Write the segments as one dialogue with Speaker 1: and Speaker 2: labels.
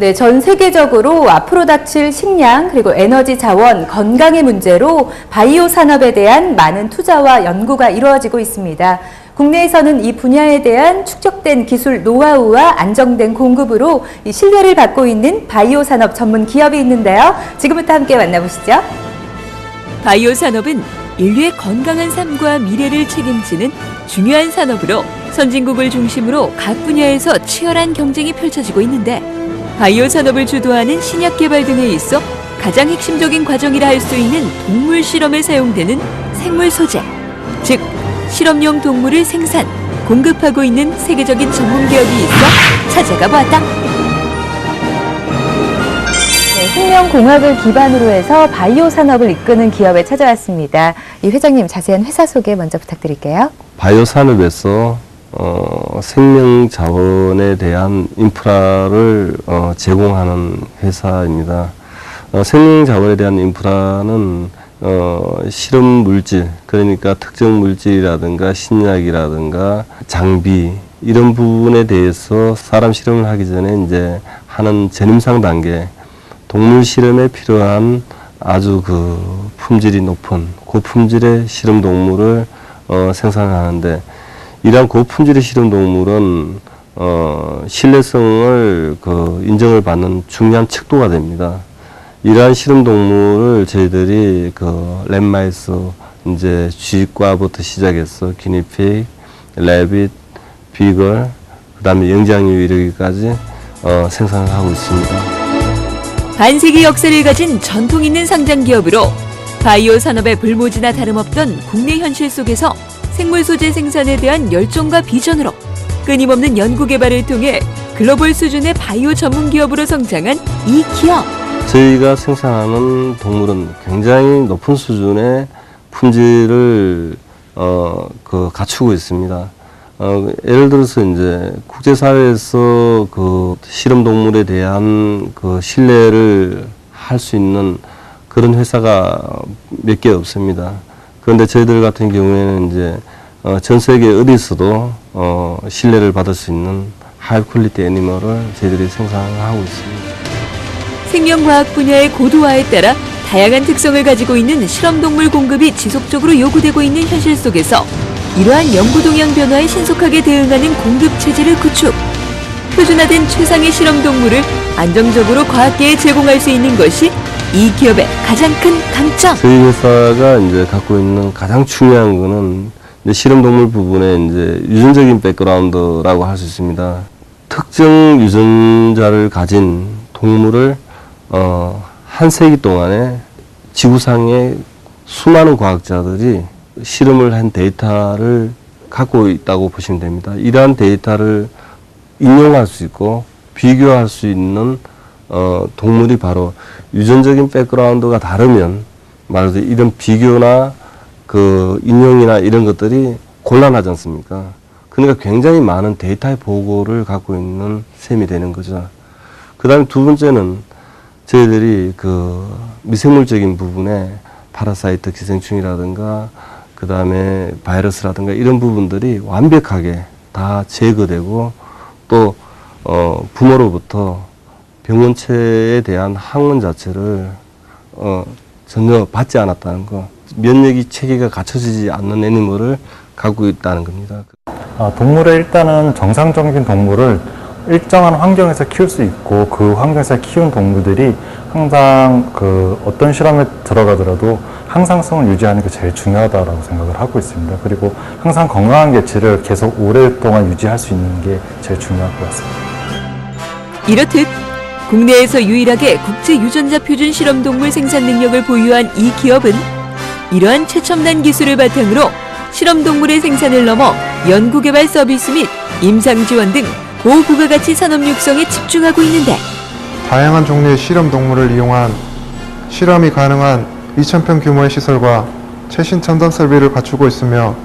Speaker 1: 네, 전 세계적으로 앞으로 닥칠 식량, 그리고 에너지 자원, 건강의 문제로 바이오 산업에 대한 많은 투자와 연구가 이루어지고 있습니다. 국내에서는 이 분야에 대한 축적된 기술 노하우와 안정된 공급으로 이 신뢰를 받고 있는 바이오 산업 전문 기업이 있는데요. 지금부터 함께 만나보시죠.
Speaker 2: 바이오 산업은 인류의 건강한 삶과 미래를 책임지는 중요한 산업으로 선진국을 중심으로 각 분야에서 치열한 경쟁이 펼쳐지고 있는데, 바이오 산업을 주도하는 신약 개발 등에 있어 가장 핵심적인 과정이라 할 수 있는 동물 실험에 사용되는 생물 소재, 즉 실험용 동물을 생산, 공급하고 있는 세계적인 전문 기업이 있어 찾아가 보았다.
Speaker 1: 네, 생명공학을 기반으로 해서 바이오 산업을 이끄는 기업에 찾아왔습니다. 이 회장님, 자세한 회사 소개 먼저 부탁드릴게요.
Speaker 3: 바이오 산업에서 생명 자원에 대한 인프라를 제공하는 회사입니다. 생명 자원에 대한 인프라는 실험 물질, 그러니까 특정 물질이라든가 신약이라든가 장비, 이런 부분에 대해서 사람 실험을 하기 전에 이제 하는 전임상 단계, 동물 실험에 필요한 아주 품질이 높은 고품질의 실험 동물을 생산하는데, 이러한 고품질의 실험 동물은 신뢰성을 인정을 받는 중요한 척도가 됩니다. 이러한 실험 동물을 저희들이 랩마이스, 이제 쥐과부터 시작해서 기니픽, 레빗, 비걸, 그다음에 영장류 이르기까지 생산을 하고 있습니다.
Speaker 2: 반세기 역사를 가진 전통 있는 상장 기업으로 바이오 산업의 불모지나 다름없던 국내 현실 속에서 생물 소재 생산에 대한 열정과 비전으로 끊임없는 연구 개발을 통해 글로벌 수준의 바이오 전문 기업으로 성장한 이 기업.
Speaker 3: 저희가 생산하는 동물은 굉장히 높은 수준의 품질을 갖추고 있습니다. 예를 들어서 이제 국제사회에서 실험 동물에 대한 신뢰를 할 수 있는 그런 회사가 몇 개 없습니다. 그런데 저희들 같은 경우에는 이제 전 세계 어디서도 신뢰를 받을 수 있는 하이 퀄리티 애니멀을 저희들이 생산하고 있습니다.
Speaker 2: 생명과학 분야의 고도화에 따라 다양한 특성을 가지고 있는 실험동물 공급이 지속적으로 요구되고 있는 현실 속에서 이러한 연구 동향 변화에 신속하게 대응하는 공급 체제를 구축, 표준화된 최상의 실험동물을 안정적으로 과학계에 제공할 수 있는 것이 이 기업의 가장 큰 강점.
Speaker 3: 저희 회사가 이제 갖고 있는 가장 중요한 거는 이제 실험동물 부분에 이제 유전적인 백그라운드라고 할 수 있습니다. 특정 유전자를 가진 동물을 한 세기 동안에 지구상의 수많은 과학자들이 실험을 한 데이터를 갖고 있다고 보시면 됩니다. 이러한 데이터를 인용할 수 있고 비교할 수 있는 동물이 바로 유전적인 백그라운드가 다르면 말하자면 이런 비교나 인용이나 이런 것들이 곤란하지 않습니까? 그러니까 굉장히 많은 데이터의 보고를 갖고 있는 셈이 되는 거죠. 그 다음에 두 번째는 저희들이 미생물적인 부분에 파라사이트 기생충이라든가 그 다음에 바이러스라든가 이런 부분들이 완벽하게 다 제거되고 또 부모로부터 병원체에 대한 항원 자체를 전혀 받지 않았다는 거, 면역이 체계가 갖춰지지 않는 애니멀을 갖고 있다는 겁니다.
Speaker 4: 동물의 일단은 정상적인 동물을 일정한 환경에서 키울 수 있고, 그 환경에서 키운 동물들이 항상 어떤 실험에 들어가더라도 항상성을 유지하는 게 제일 중요하다고 생각을 하고 있습니다. 그리고 항상 건강한 개체를 계속 오랫동안 유지할 수 있는 게 제일 중요할 것 같습니다.
Speaker 2: 이렇듯 국내에서 유일하게 국제 유전자 표준 실험 동물 생산 능력을 보유한 이 기업은 이러한 최첨단 기술을 바탕으로 실험 동물의 생산을 넘어 연구개발 서비스 및 임상 지원 등 고부가가치 산업 육성에 집중하고 있는데,
Speaker 5: 다양한 종류의 실험 동물을 이용한 실험이 가능한 2,000평 규모의 시설과 최신 첨단 설비를 갖추고 있으며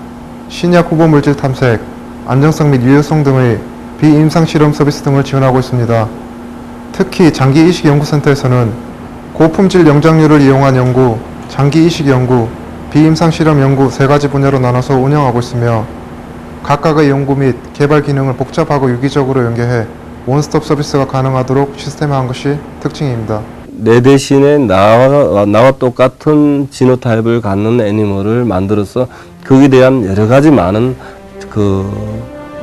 Speaker 5: 신약 후보 물질 탐색, 안정성 및 유효성 등의 비임상 실험 서비스 등을 지원하고 있습니다. 특히 장기 이식 연구센터에서는 고품질 영장류를 이용한 연구, 장기 이식 연구, 비임상 실험 연구 세 가지 분야로 나눠서 운영하고 있으며 각각의 연구 및 개발 기능을 복잡하고 유기적으로 연계해 원스톱 서비스가 가능하도록 시스템화한 것이 특징입니다.
Speaker 3: 내 대신에 나와 똑같은 지노타입을 갖는 애니멀을 만들어서 거기에 대한 여러 가지 많은 그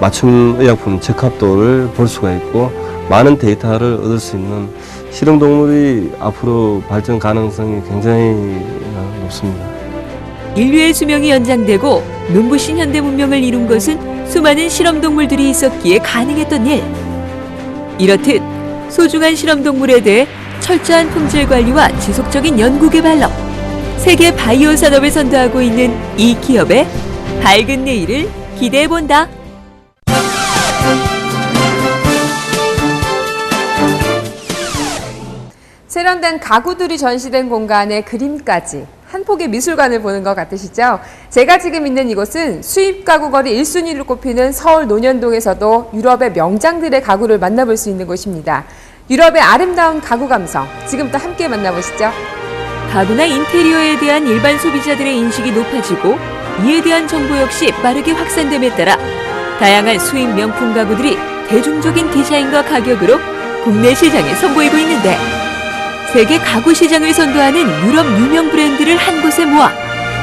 Speaker 3: 맞춤 의약품 적합도를 볼 수가 있고 많은 데이터를 얻을 수 있는 실험동물이 앞으로 발전 가능성이 굉장히 높습니다.
Speaker 2: 인류의 수명이 연장되고 눈부신 현대 문명을 이룬 것은 수많은 실험동물들이 있었기에 가능했던 일. 이렇듯 소중한 실험동물에 대해 철저한 품질 관리와 지속적인 연구 개발로 세계 바이오 산업을 선도하고 있는 이 기업의 밝은 내일을 기대해 본다.
Speaker 6: 세련된 가구들이 전시된 공간에 그림까지 한 폭의 미술관을 보는 것 같으시죠? 제가 지금 있는 이곳은 수입 가구 거리 1순위로 꼽히는 서울 논현동에서도 유럽의 명장들의 가구를 만나볼 수 있는 곳입니다. 유럽의 아름다운 가구 감성, 지금부터 함께 만나보시죠.
Speaker 2: 가구나 인테리어에 대한 일반 소비자들의 인식이 높아지고 이에 대한 정보 역시 빠르게 확산됨에 따라 다양한 수입 명품 가구들이 대중적인 디자인과 가격으로 국내 시장에 선보이고 있는데 세계 가구 시장을 선도하는 유럽 유명 브랜드를 한 곳에 모아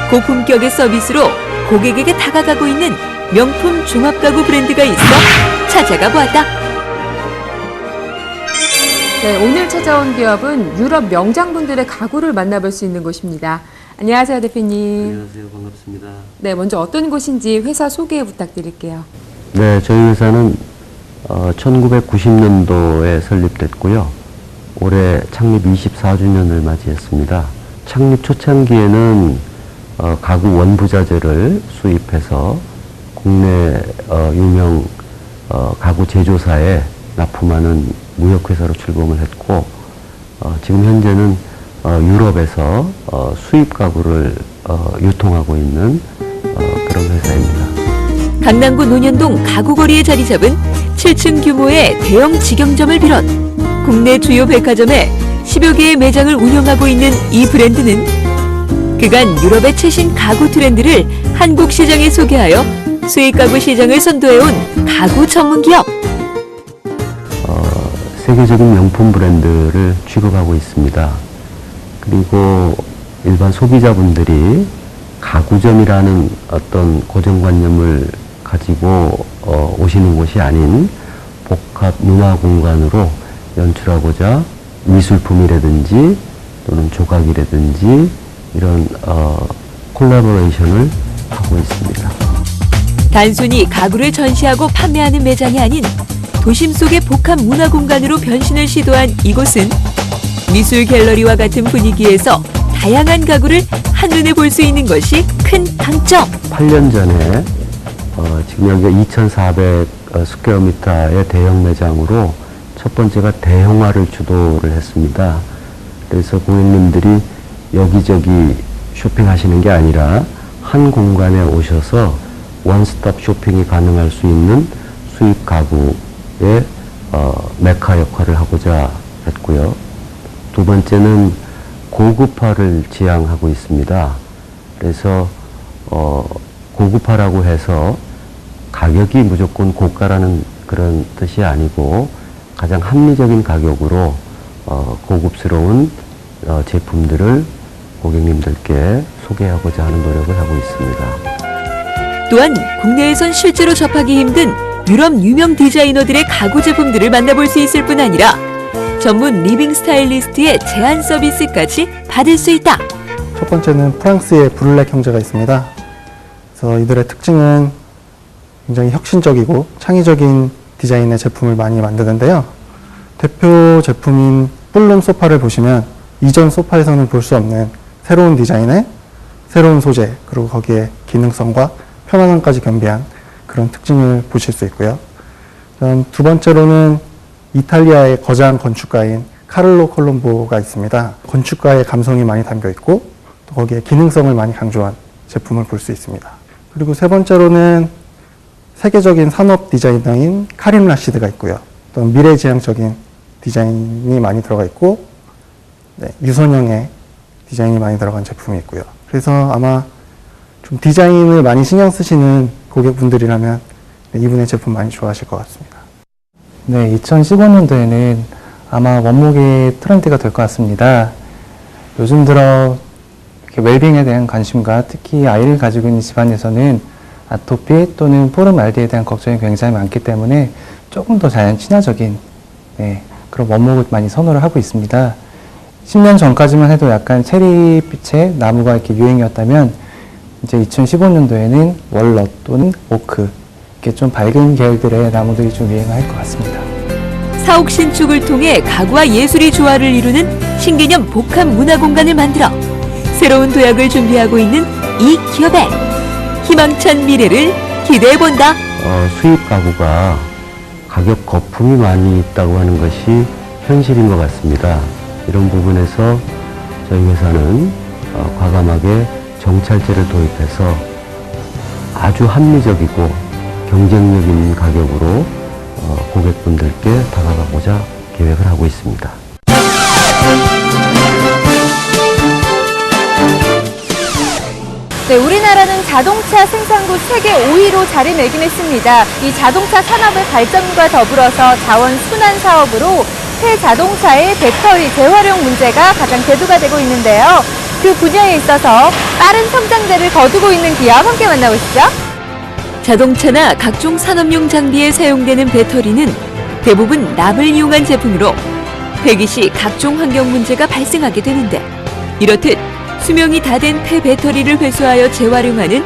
Speaker 2: 고품격의 서비스로 고객에게 다가가고 있는 명품 종합가구 브랜드가 있어 찾아가 보았다.
Speaker 6: 네, 오늘 찾아온 기업은 유럽 명장분들의 가구를 만나볼 수 있는 곳입니다. 안녕하세요, 대표님.
Speaker 7: 안녕하세요. 반갑습니다.
Speaker 6: 네, 먼저 어떤 곳인지 회사 소개 부탁드릴게요.
Speaker 7: 네, 저희 회사는 1990년도에 설립됐고요. 올해 창립 24주년을 맞이했습니다. 창립 초창기에는 가구 원부자재를 수입해서 국내 유명 가구 제조사에 납품하는 무역회사로 출범을 했고 지금 현재는 유럽에서 수입 가구를 유통하고 있는 그런 회사입니다.
Speaker 2: 강남구 논현동 가구거리에 자리 잡은 7층 규모의 대형 직영점을 비롯 국내 주요 백화점에 10여 개의 매장을 운영하고 있는 이 브랜드는 그간 유럽의 최신 가구 트렌드를 한국 시장에 소개하여 수입 가구 시장을 선도해온 가구 전문 기업.
Speaker 7: 세계적인 명품 브랜드를 취급하고 있습니다. 그리고 일반 소비자분들이 가구점이라는 어떤 고정관념을 가지고 오시는 곳이 아닌 복합 문화 공간으로 연출하고자 미술품이라든지 또는 조각이라든지 이런 콜라보레이션을 하고 있습니다.
Speaker 2: 단순히 가구를 전시하고 판매하는 매장이 아닌 도심 속의 복합 문화 공간으로 변신을 시도한 이곳은 미술 갤러리와 같은 분위기에서 다양한 가구를 한눈에 볼 수 있는 것이 큰 강점.
Speaker 7: 8년 전에 지금 여기가 2,400 스퀘어미터의 대형 매장으로 첫 번째가 대형화를 주도를 했습니다. 그래서 고객님들이 여기저기 쇼핑하시는 게 아니라 한 공간에 오셔서 원스톱 쇼핑이 가능할 수 있는 수입 가구의 메카 역할을 하고자 했고요. 두 번째는 고급화를 지향하고 있습니다. 그래서 고급화라고 해서 가격이 무조건 고가라는 그런 뜻이 아니고 가장 합리적인 가격으로 고급스러운 제품들을 고객님들께 소개하고자 하는 노력을 하고 있습니다.
Speaker 2: 또한 국내에선 실제로 접하기 힘든 유럽 유명 디자이너들의 가구 제품들을 만나볼 수 있을 뿐 아니라 전문 리빙 스타일리스트의 제안 서비스까지 받을 수 있다.
Speaker 8: 첫 번째는 프랑스의 브룰렉 형제가 있습니다. 그래서 이들의 특징은 굉장히 혁신적이고 창의적인 디자인의 제품을 많이 만드는데요. 대표 제품인 뿔룸 소파를 보시면 이전 소파에서는 볼 수 없는 새로운 디자인의 새로운 소재, 그리고 거기에 기능성과 편안함까지 겸비한 그런 특징을 보실 수 있고요. 두 번째로는 이탈리아의 거장 건축가인 카를로 콜롬보가 있습니다. 건축가의 감성이 많이 담겨 있고 또 거기에 기능성을 많이 강조한 제품을 볼 수 있습니다. 그리고 세 번째로는 세계적인 산업 디자이너인 카림 라시드가 있고요. 또 미래지향적인 디자인이 많이 들어가 있고 유선형의 디자인이 많이 들어간 제품이 있고요. 그래서 아마 좀 디자인을 많이 신경 쓰시는 고객분들이라면 이분의 제품 많이 좋아하실 것 같습니다. 네, 2015년도에는 아마 원목의 트렌드가 될 것 같습니다. 요즘 들어 이렇게 웰빙에 대한 관심과 특히 아이를 가지고 있는 집안에서는 아토피 또는 포름알디에 대한 걱정이 굉장히 많기 때문에 조금 더 자연 친화적인 그런 원목을 많이 선호를 하고 있습니다. 10년 전까지만 해도 약간 체리빛의 나무가 이렇게 유행이었다면 이제 2015년도에는 월넛 또는 오크 이렇게 좀 밝은 계열들의 나무들이 좀 유행할 것 같습니다.
Speaker 2: 사옥 신축을 통해 가구와 예술이 조화를 이루는 신개념 복합 문화 공간을 만들어 새로운 도약을 준비하고 있는 이 기업의 희망찬 미래를 기대해본다.
Speaker 7: 수입 가구가 가격 거품이 많이 있다고 하는 것이 현실인 것 같습니다. 이런 부분에서 저희 회사는 과감하게 정찰제를 도입해서 아주 합리적이고 경쟁력 있는 가격으로 고객분들께 다가가고자 계획을 하고 있습니다.
Speaker 1: 네, 우리나라는 자동차 생산국 세계 5위로 자리매김했습니다. 이 자동차 산업의 발전과 더불어서 자원 순환 사업으로 새 자동차의 배터리 재활용 문제가 가장 대두가 되고 있는데요. 그 분야에 있어서 빠른 성장세를 거두고 있는 기업 함께 만나보시죠.
Speaker 2: 자동차나 각종 산업용 장비에 사용되는 배터리는 대부분 납을 이용한 제품으로 폐기 시 각종 환경 문제가 발생하게 되는데, 이렇듯 수명이 다 된 폐배터리를 회수하여 재활용하는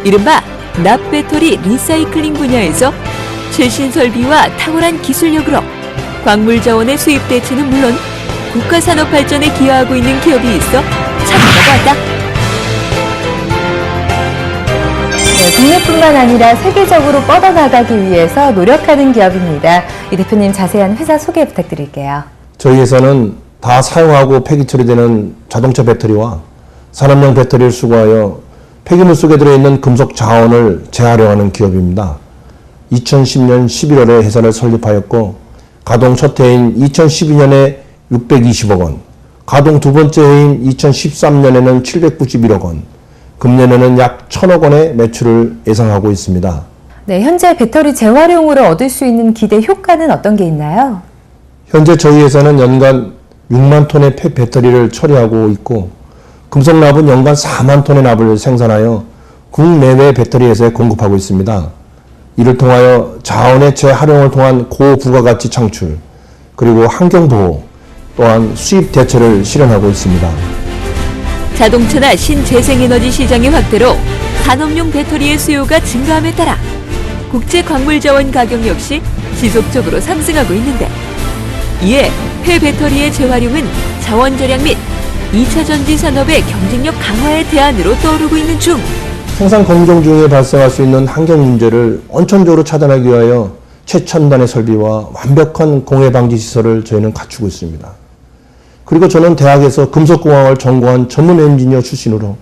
Speaker 2: 이른바 납배터리 리사이클링 분야에서 최신 설비와 탁월한 기술력으로 광물 자원의 수입 대체는 물론 국가 산업 발전에 기여하고 있는 기업이 있어 찾아가 봤다.
Speaker 1: 네, 국내뿐만 아니라 세계적으로 뻗어나가기 위해서 노력하는 기업입니다. 이 대표님 자세한 회사 소개 부탁드릴게요.
Speaker 9: 저희 회사는 다 사용하고 폐기 처리되는 자동차 배터리와 산업용 배터리를 수거하여 폐기물 속에 들어있는 금속 자원을 재활용하는 기업입니다. 2010년 11월에 회사를 설립하였고 가동 첫 해인 2012년에 620억 원, 가동 두 번째 해인 2013년에는 791억 원, 금년에는 약 1,000억 원의 매출을 예상하고 있습니다.
Speaker 1: 네, 현재 배터리 재활용으로 얻을 수 있는 기대 효과는 어떤 게 있나요?
Speaker 9: 현재 저희 회사는 연간 6만 톤의 폐배터리를 처리하고 있고 금속납은 연간 4만 톤의 납을 생산하여 국내외 배터리 회사에 공급하고 있습니다. 이를 통하여 자원의 재활용을 통한 고부가가치 창출, 그리고 환경보호, 또한 수입 대체를 실현하고 있습니다.
Speaker 2: 자동차나 신재생에너지 시장의 확대로 산업용 배터리의 수요가 증가함에 따라 국제 광물 자원 가격 역시 지속적으로 상승하고 있는데, 이에 폐배터리의 재활용은 자원 절약 및 2차 전지 산업의 경쟁력 강화의 대안으로 떠오르고 있는 중.
Speaker 9: 생산 공정 중에 발생할 수 있는 환경 문제를 원천적으로 차단하기 위하여 최첨단의 설비와 완벽한 공해 방지 시설을 저희는 갖추고 있습니다. 그리고 저는 대학에서 금속공학을 전공한 전문 엔지니어 출신으로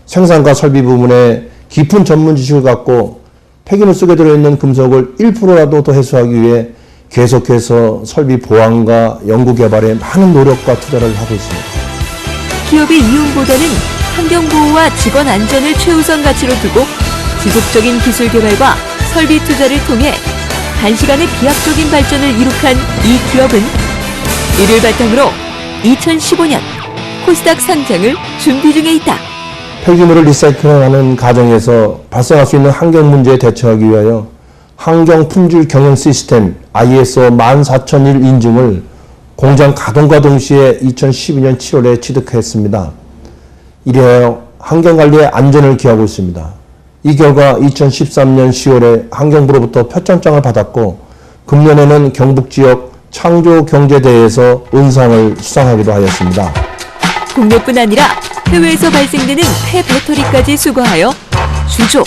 Speaker 9: 생산과 설비 부분에 깊은 전문 지식을 갖고 폐기물 속에 들어있는 금속을 1%라도 더 해소하기 위해 계속해서 설비 보완과 연구 개발에 많은 노력과 투자를 하고 있습니다.
Speaker 2: 기업의 이윤보다는 환경보호와 직원 안전을 최우선 가치로 두고 지속적인 기술 개발과 설비 투자를 통해 단시간에 비약적인 발전을 이룩한 이 기업은 이를 바탕으로 2015년 코스닥 상장을 준비 중에 있다.
Speaker 9: 폐기물을 리사이클하는 과정에서 발생할 수 있는 환경 문제에 대처하기 위하여 환경 품질 경영 시스템 ISO 14001 인증을 공장 가동과 동시에 2012년 7월에 취득했습니다. 이래하여 환경관리의 안전을 기하고 있습니다. 이 결과 2013년 10월에 환경부로부터 표창장을 받았고 금년에는 경북지역 창조경제대회에서 은상을 수상하기도 하였습니다.
Speaker 2: 국내뿐 아니라 해외에서 발생되는 폐배터리까지 수거하여 주조,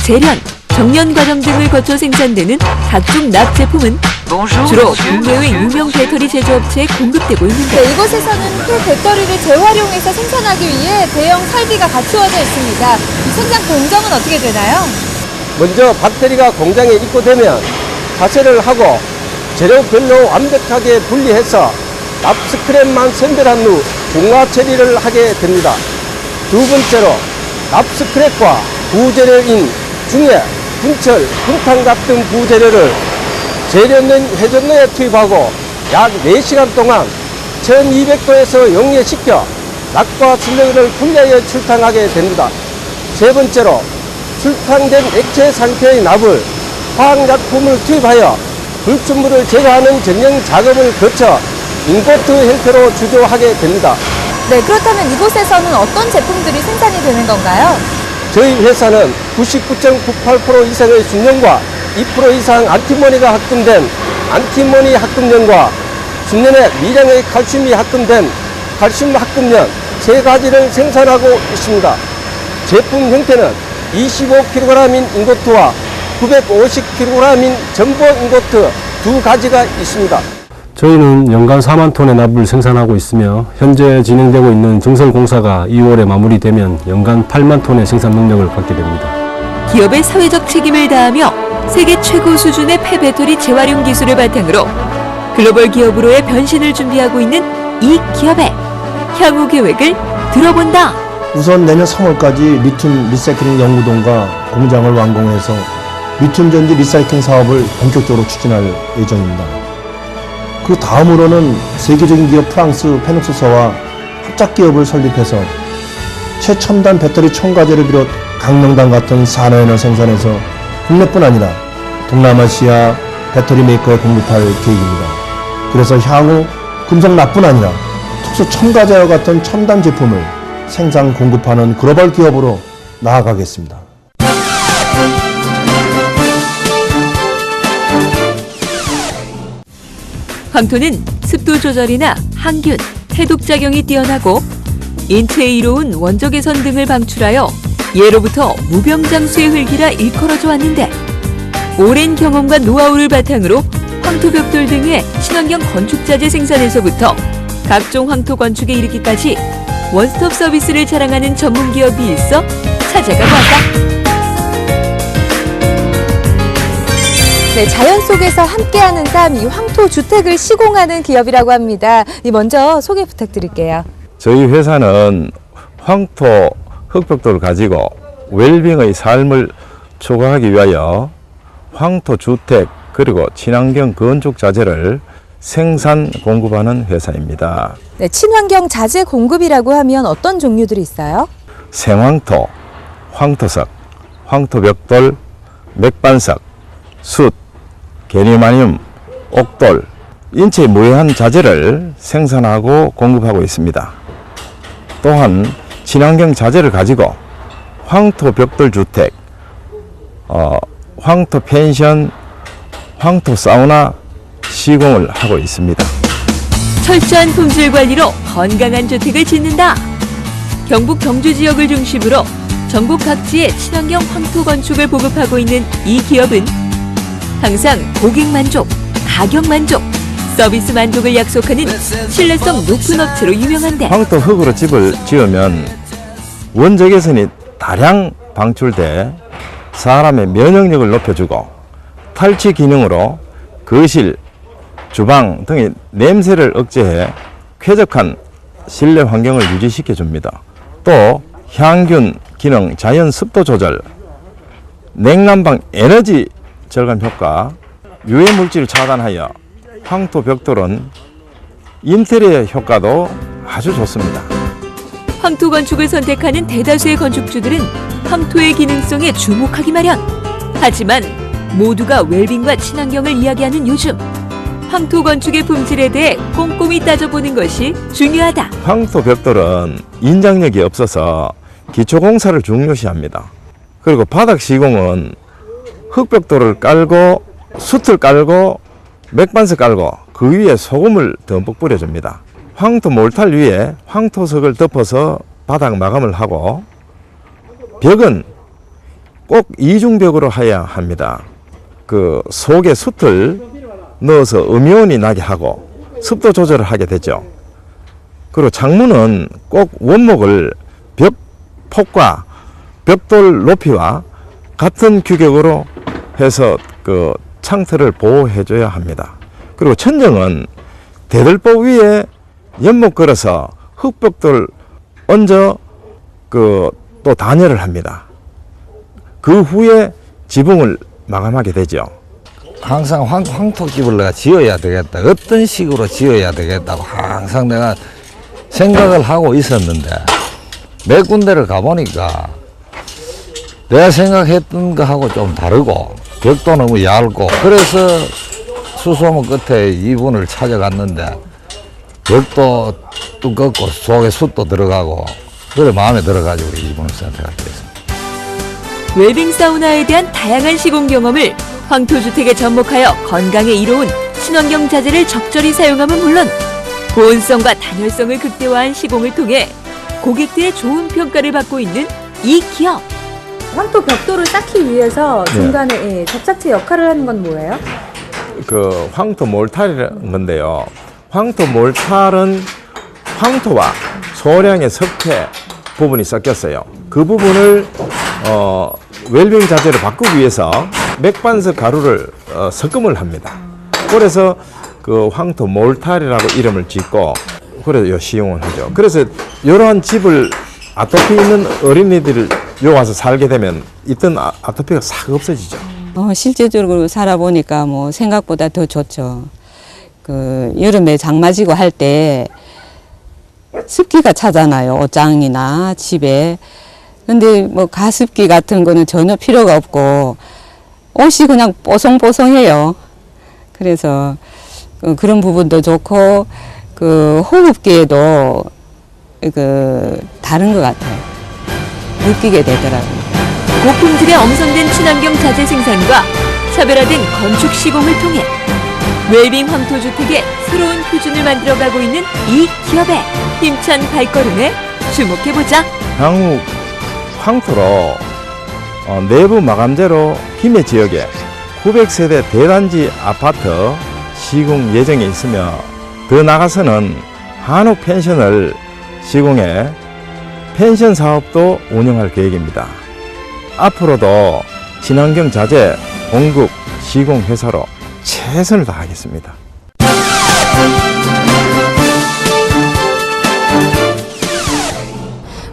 Speaker 2: 재련, 정련 과정 등을 거쳐 생산되는 각종 납 제품은 주로 국내외 유명 배터리 제조업체에 공급되고 있는데,
Speaker 1: 네, 이곳에서는 폐배터리를 재활용해서 생산하기 위해 대형 설비가 갖추어져 있습니다. 이 생산 공정은 어떻게 되나요?
Speaker 10: 먼저 배터리가 공장에 입고되면 파쇄를 하고 재료별로 완벽하게 분리해서 납스크랩만 선별한 후 중화 처리를 하게 됩니다. 두 번째로 납스크랩과 부재료인 중에 분철, 분탕 같은 부재료를 재련된 회전로에 투입하고 약 4시간 동안 1200도에서 용해시켜 낙과 슬러기를 분리하여 출탕하게 됩니다. 세 번째로 출탕된 액체 상태의 납을 화학약품을 투입하여 불순물을 제거하는 전형 작업을 거쳐 인고트 형태로 주조하게 됩니다.
Speaker 1: 네, 그렇다면 이곳에서는 어떤 제품들이 생산이 되는 건가요?
Speaker 10: 저희 회사는 99.98% 이상의 순연과 2% 이상 안티모니가 합금된 안티모니 합금연과 순연에 미량의 칼슘이 합금된 칼슘 합금연 세 가지를 생산하고 있습니다. 제품 형태는 25kg인 인고트와 950kg인 전보 인고트 두 가지가 있습니다.
Speaker 11: 저희는 연간 4만 톤의 납을 생산하고 있으며 현재 진행되고 있는 증설 공사가 2월에 마무리되면 연간 8만 톤의 생산 능력을 갖게 됩니다.
Speaker 2: 기업의 사회적 책임을 다하며 세계 최고 수준의 폐배터리 재활용 기술을 바탕으로 글로벌 기업으로의 변신을 준비하고 있는 이 기업의 향후 계획을 들어본다.
Speaker 9: 우선 내년 3월까지 리튬 리사이클링 연구동과 공장을 완공해서 리튬 전지 리사이클링 사업을 본격적으로 추진할 예정입니다. 그 다음으로는 세계적인 기업 프랑스 페녹스사와 합작 기업을 설립해서 최첨단 배터리 첨가제를 비롯 강명당 같은 산화연을 생산해서 국내뿐 아니라 동남아시아 배터리 메이커에 공급할 계획입니다. 그래서 향후 금속납뿐 아니라 특수 첨가제와 같은 첨단 제품을 생산 공급하는 글로벌 기업으로 나아가겠습니다.
Speaker 2: 황토는 습도 조절이나 항균, 해독작용이 뛰어나고 인체에 이로운 원적 개선 등을 방출하여 예로부터 무병장수의 흙이라 일컬어져 왔는데 오랜 경험과 노하우를 바탕으로 황토벽돌 등의 친환경 건축자재 생산에서부터 각종 황토 건축에 이르기까지 원스톱 서비스를 자랑하는 전문기업이 있어 찾아가 봤다.
Speaker 1: 네, 자연 속에서 함께하는 삶, 이 황토 주택을 시공하는 기업이라고 합니다. 먼저 소개 부탁드릴게요.
Speaker 12: 저희 회사는 황토 흙벽돌을 가지고 웰빙의 삶을 추구하기 위하여 황토 주택 그리고 친환경 건축 자재를 생산 공급하는 회사입니다.
Speaker 1: 네, 친환경 자재 공급이라고 하면 어떤 종류들이 있어요?
Speaker 12: 생황토, 황토석, 황토벽돌, 맥반석, 숯, 게르마늄, 옥돌, 인체에 무해한 자재를 생산하고 공급하고 있습니다. 또한 친환경 자재를 가지고 황토 벽돌 주택, 황토 펜션, 황토 사우나 시공을 하고 있습니다.
Speaker 2: 철저한 품질 관리로 건강한 주택을 짓는다. 경북 경주 지역을 중심으로 전국 각지에 친환경 황토 건축을 보급하고 있는 이 기업은 항상 고객 만족, 가격 만족, 서비스 만족을 약속하는 신뢰성 높은 업체로 유명한데
Speaker 12: 황토 흙으로 집을 지으면 원적외선이 다량 방출돼 사람의 면역력을 높여주고 탈취 기능으로 거실, 주방 등의 냄새를 억제해 쾌적한 실내 환경을 유지시켜 줍니다. 또 향균 기능, 자연 습도 조절, 냉난방 에너지 절감 효과, 유해 물질을 차단하여 황토 벽돌은 인테리어 효과도 아주 좋습니다.
Speaker 2: 황토 건축을 선택하는 대다수의 건축주들은 황토의 기능성에 주목하기 마련. 하지만 모두가 웰빙과 친환경을 이야기하는 요즘 황토 건축의 품질에 대해 꼼꼼히 따져보는 것이 중요하다.
Speaker 12: 황토 벽돌은 인장력이 없어서 기초공사를 중요시합니다. 그리고 바닥 시공은 흙벽돌을 깔고 숯을 깔고 맥반석 깔고 그 위에 소금을 듬뿍 뿌려줍니다. 황토 몰탈 위에 황토석을 덮어서 바닥 마감을 하고 벽은 꼭 이중벽으로 해야 합니다. 그 속에 숯을 넣어서 음이온이 나게 하고 습도 조절을 하게 되죠. 그리고 창문은 꼭 원목을 벽 폭과 벽돌 높이와 같은 규격으로 해서 그 창틀을 보호해줘야 합니다. 그리고 천정은 대들보 위에 연못 걸어서 흙벽돌 얹어 또 단열을 합니다. 그 후에 지붕을 마감하게 되죠.
Speaker 13: 항상 황토집을 내가 지어야 되겠다. 어떤 식으로 지어야 되겠다고 항상 내가 생각을 하고 있었는데 몇 군데를 가보니까 내가 생각했던 거하고 좀 다르고 벽도 너무 얇고 그래서 수소문 끝에 이분을 찾아갔는데 벽도 두껍고 속에 숯도 들어가고 그래 마음에 들어가지고 이분을 선택하게 됐습니다.
Speaker 2: 웰빙 사우나에 대한 다양한 시공 경험을 황토주택에 접목하여 건강에 이로운 친환경 자재를 적절히 사용함은 물론 보온성과 단열성을 극대화한 시공을 통해 고객들의 좋은 평가를 받고 있는 이 기업.
Speaker 1: 황토 벽돌을 쌓기 위해서 중간에 접착제 역할을 하는 건 뭐예요?
Speaker 12: 그 황토 몰탈이라는 건데요. 황토 몰탈은 황토와 소량의 석회 부분이 섞였어요. 그 부분을 웰빙 자재로 바꾸기 위해서 맥반석 가루를 섞음을 합니다. 그래서 그 황토 몰탈이라고 이름을 짓고 그래서 시용을 하죠. 그래서 이러한 집을 아토피 있는 어린이들을 요 와서 살게 되면 있던 아토피가 싹 없어지죠.
Speaker 14: 실제적으로 살아보니까 뭐 생각보다 더 좋죠. 그 여름에 장마지고 할 때 습기가 차잖아요. 옷장이나 집에. 근데 뭐 가습기 같은 거는 전혀 필요가 없고 옷이 그냥 뽀송뽀송해요. 그래서 그런 부분도 좋고 그 호흡기에도 그 다른 것 같아요. 느끼게 되더라고요.
Speaker 2: 고품질의 엄선된 친환경 자재 생산과 차별화된 건축 시공을 통해 웰빙 황토주택의 새로운 표준을 만들어가고 있는 이 기업의 힘찬 발걸음에 주목해보자.
Speaker 12: 향후 황토로 내부 마감재로 김해 지역에 900세대 대단지 아파트 시공 예정에 있으며 더 나아가서는 한옥 펜션을 시공해 펜션 사업도 운영할 계획입니다. 앞으로도 친환경 자재 공급 시공 회사로 최선을 다하겠습니다.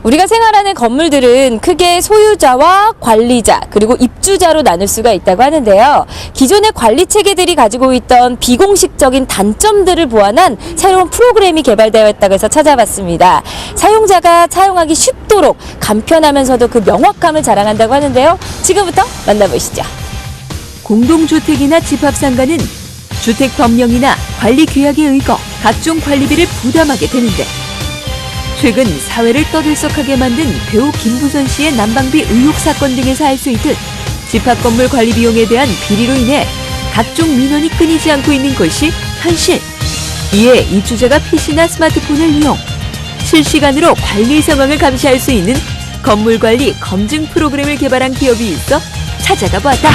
Speaker 15: 우리가 생활하는 건물들은 크게 소유자와 관리자 그리고 입주자로 나눌 수가 있다고 하는데요. 기존의 관리 체계들이 가지고 있던 비공식적인 단점들을 보완한 새로운 프로그램이 개발되어 있다고 해서 찾아봤습니다. 사용자가 사용하기 쉽도록 간편하면서도 그 명확함을 자랑한다고 하는데요. 지금부터 만나보시죠.
Speaker 2: 공동주택이나 집합상가는 주택 법령이나 관리 규약에 의거 각종 관리비를 부담하게 되는데 최근 사회를 떠들썩하게 만든 배우 김부선 씨의 난방비 의혹 사건 등에서 알 수 있듯 집합건물 관리 비용에 대한 비리로 인해 각종 민원이 끊이지 않고 있는 것이 현실. 이에 입주자가 PC나 스마트폰을 이용 실시간으로 관리 상황을 감시할 수 있는 건물관리 검증 프로그램을 개발한 기업이 있어 찾아가 보았다.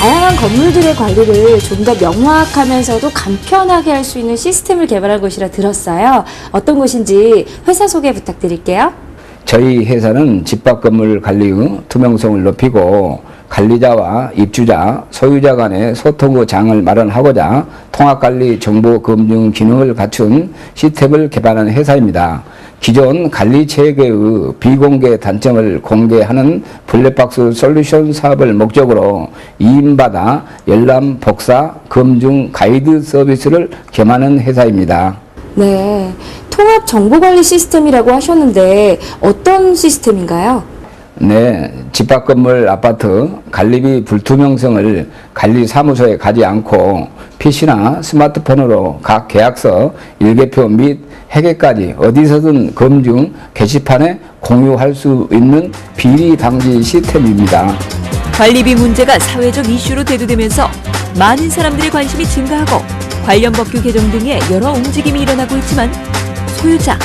Speaker 15: 다양한 건물들의 관리를 좀 더 명확하면서도 간편하게 할 수 있는 시스템을 개발한 곳이라 들었어요. 어떤 곳인지 회사 소개 부탁드릴게요.
Speaker 16: 저희 회사는 집합 건물 관리의 투명성을 높이고 관리자와 입주자, 소유자 간의 소통의 장을 마련하고자 통합관리 정보 검증 기능을 갖춘 시스템을 개발한 회사입니다. 기존 관리 체계의 비공개 단점을 공개하는 블랙박스 솔루션 사업을 목적으로 이인받아 열람, 복사, 검증 가이드 서비스를 겸하는 회사입니다.
Speaker 15: 네, 통합 정보관리 시스템이라고 하셨는데 어떤 시스템인가요?
Speaker 16: 네, 집합건물 아파트 관리비 불투명성을 관리사무소에 가지 않고 PC나 스마트폰으로 각 계약서, 일개표 및 회계까지 어디서든 검증 게시판에 공유할 수 있는 비리 방지 시스템입니다.
Speaker 2: 관리비 문제가 사회적 이슈로 대두되면서 많은 사람들의 관심이 증가하고 관련 법규 개정 등의 여러 움직임이 일어나고 있지만 소유자,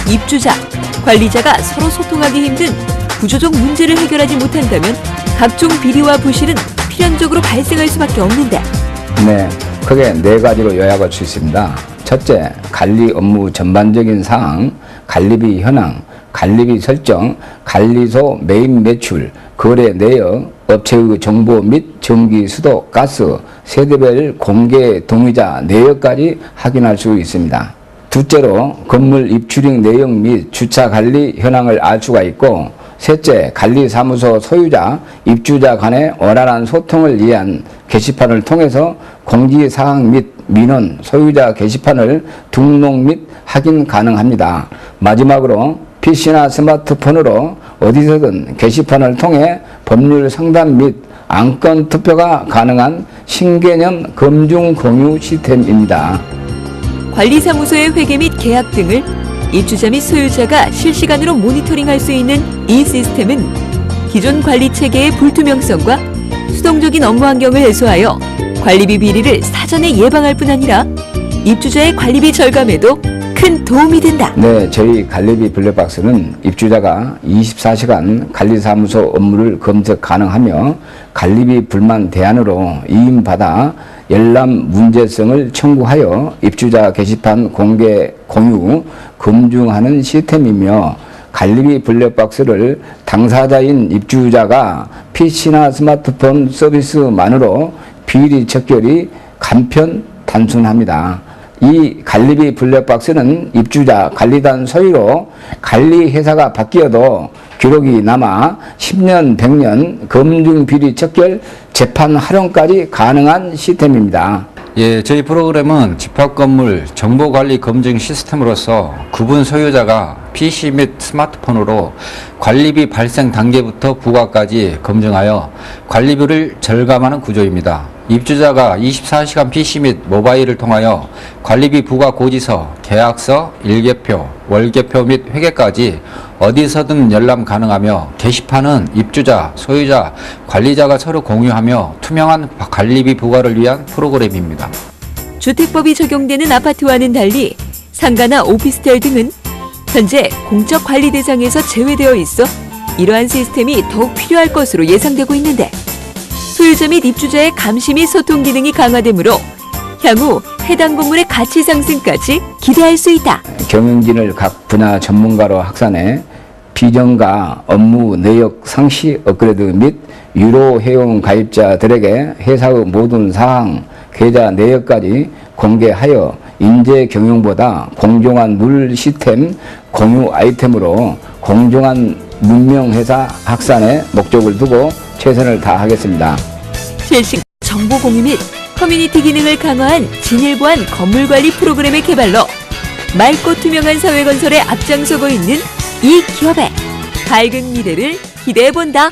Speaker 2: 입주자, 관리자가 서로 소통하기 힘든 구조적 문제를 해결하지 못한다면 각종 비리와 부실은 필연적으로 발생할 수밖에 없는데.
Speaker 16: 네, 크게 4가지로 요약할 수 있습니다. 첫째, 관리 업무 전반적인 사항, 관리비 현황, 관리비 설정, 관리소 매입 매출, 거래 내역, 업체의 정보 및 전기, 수도, 가스, 세대별 공개 동의자 내역까지 확인할 수 있습니다. 둘째로 건물 입출입 내역 및 주차 관리 현황을 알 수가 있고 셋째, 관리사무소 소유자, 입주자 간의 원활한 소통을 위한 게시판을 통해서 공지사항 및 민원, 소유자 게시판을 등록 및 확인 가능합니다. 마지막으로 PC나 스마트폰으로 어디서든 게시판을 통해 법률 상담 및 안건 투표가 가능한 신개념 검증 공유 시스템입니다.
Speaker 2: 관리사무소의 회계 및 계약 등을 입주자 및 소유자가 실시간으로 모니터링할 수 있는 이 시스템은 기존 관리 체계의 불투명성과 수동적인 업무 환경을 해소하여 관리비 비리를 사전에 예방할 뿐 아니라 입주자의 관리비 절감에도 큰 도움이 된다.
Speaker 16: 네, 저희 관리비 블랙박스는 입주자가 24시간 관리사무소 업무를 검색 가능하며 관리비 불만 대안으로 이임받아 열람 문제성을 청구하여 입주자 게시판 공개 공유 검증하는 시스템이며 관리비 블랙박스를 당사자인 입주자가 PC나 스마트폰 서비스만으로 비리 척결이 간편 단순합니다. 이 관리비 블랙박스는 입주자 관리단 소유로 관리회사가 바뀌어도 기록이 남아 10년, 100년 검증 비리 척결 재판 활용까지 가능한 시스템입니다.
Speaker 17: 예, 저희 프로그램은 집합건물 정보관리 검증 시스템으로서 구분 소유자가 PC 및 스마트폰으로 관리비 발생 단계부터 부과까지 검증하여 관리비를 절감하는 구조입니다. 입주자가 24시간 PC 및 모바일을 통하여 관리비 부과 고지서, 계약서, 일개표, 월개표 및 회계까지 어디서든 열람 가능하며 게시판은 입주자, 소유자, 관리자가 서로 공유하며 투명한 관리비 부과를 위한 프로그램입니다.
Speaker 2: 주택법이 적용되는 아파트와는 달리 상가나 오피스텔 등은 현재 공적 관리 대상에서 제외되어 있어 이러한 시스템이 더욱 필요할 것으로 예상되고 있는데 소유자 및 입주자의 감시 및 소통 기능이 강화되므로 향후 해당 건물의 가치 상승까지 기대할 수 있다.
Speaker 16: 경영진을 각 분야 전문가로 확산해 비정가 업무 내역 상시 업그레이드 및 유로 회원 가입자들에게 회사의 모든 사항, 계좌 내역까지 공개하여 인재 경영보다 공정한 룰 시스템 공유 아이템으로 공정한 문명회사 확산에 목적을 두고 최선을 다하겠습니다.
Speaker 2: 실시간 정보 공유 및 커뮤니티 기능을 강화한 진일보한 건물관리 프로그램의 개발로 맑고 투명한 사회 건설에 앞장서고 있는 이 기업의 밝은 미래를 기대해본다.